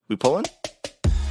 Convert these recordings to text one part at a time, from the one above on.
We pulling?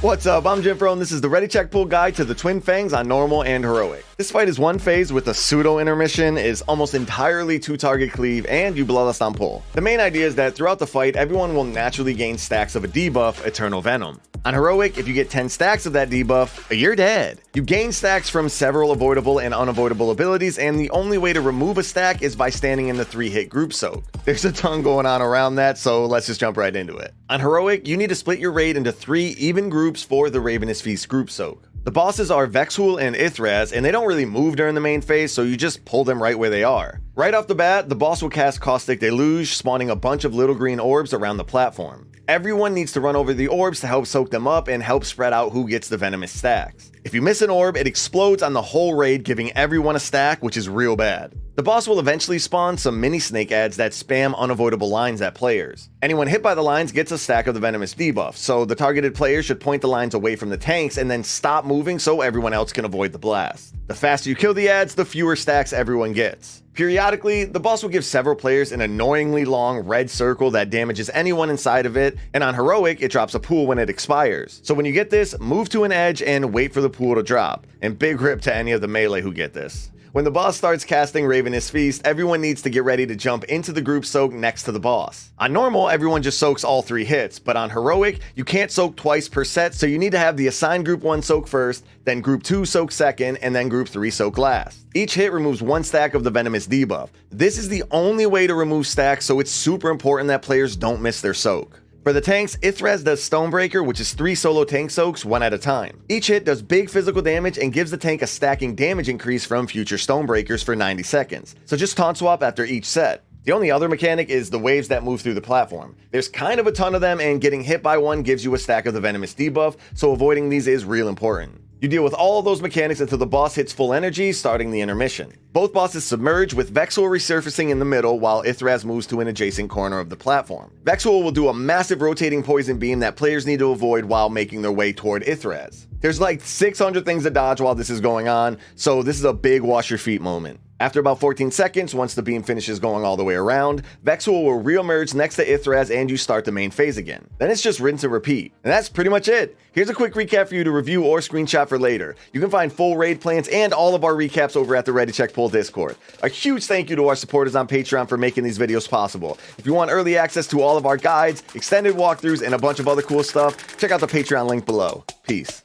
What's up, I'm Jimfro, and this is the Ready Check Pull guide to the Twin Fangs on Normal and Heroic. This fight is one phase with a pseudo intermission, is almost entirely 2-target cleave, and you bloodlust on pull. The main idea is that throughout the fight, everyone will naturally gain stacks of a debuff, Eternal Venom. On Heroic, if you get 10 stacks of that debuff, you're dead. You gain stacks from several avoidable and unavoidable abilities, and the only way to remove a stack is by standing in the 3-hit group soak. There's a ton going on around that, so let's just jump right into it. On Heroic, you need to split your raid into 3 even groups for the Ravenous Feast group soak. The bosses are Vexhuul and Ithraz, and they don't really move during the main phase, so you just pull them right where they are. Right off the bat, the boss will cast Caustic Deluge, spawning a bunch of little green orbs around the platform. Everyone needs to run over the orbs to help soak them up and help spread out who gets the venomous stacks. If you miss an orb, it explodes on the whole raid, giving everyone a stack, which is real bad. The boss will eventually spawn some mini snake ads that spam unavoidable lines at players. Anyone hit by the lines gets a stack of the venomous debuff, so the targeted player should point the lines away from the tanks and then stop moving so everyone else can avoid the blast. The faster you kill the ads, the fewer stacks everyone gets. Periodically, the boss will give several players an annoyingly long red circle that damages anyone inside of it, and on Heroic, it drops a pool when it expires. So when you get this, move to an edge and wait for the pool to drop. And big rip to any of the melee who get this. When the boss starts casting Ravenous Feast, everyone needs to get ready to jump into the group soak next to the boss. On normal, everyone just soaks all 3 hits, but on Heroic, you can't soak twice per set, so you need to have the assigned group 1 soak first, then group 2 soak second, and then group 3 soak last. Each hit removes 1 stack of the venomous debuff. This is the only way to remove stacks, so it's super important that players don't miss their soak. For the tanks, Ithraz does Stonebreaker, which is 3 solo tank soaks, 1 at a time. Each hit does big physical damage and gives the tank a stacking damage increase from future Stonebreakers for 90 seconds. So just taunt swap after each set. The only other mechanic is the waves that move through the platform. There's kind of a ton of them, and getting hit by one gives you a stack of the venomous debuff, so avoiding these is real important. You deal with all of those mechanics until the boss hits full energy, starting the intermission. Both bosses submerge, with Vexhuul resurfacing in the middle while Ithraz moves to an adjacent corner of the platform. Vexhuul will do a massive rotating poison beam that players need to avoid while making their way toward Ithraz. There's like 600 things to dodge while this is going on, so this is a big wash your feet moment. After about 14 seconds, once the beam finishes going all the way around, Vexhuul will re-emerge next to Ithraz and you start the main phase again. Then it's just rinse and repeat. And that's pretty much it. Here's a quick recap for you to review or screenshot for later. You can find full raid plans and all of our recaps over at the Ready Check Pull Discord. A huge thank you to our supporters on Patreon for making these videos possible. If you want early access to all of our guides, extended walkthroughs, and a bunch of other cool stuff, check out the Patreon link below. Peace.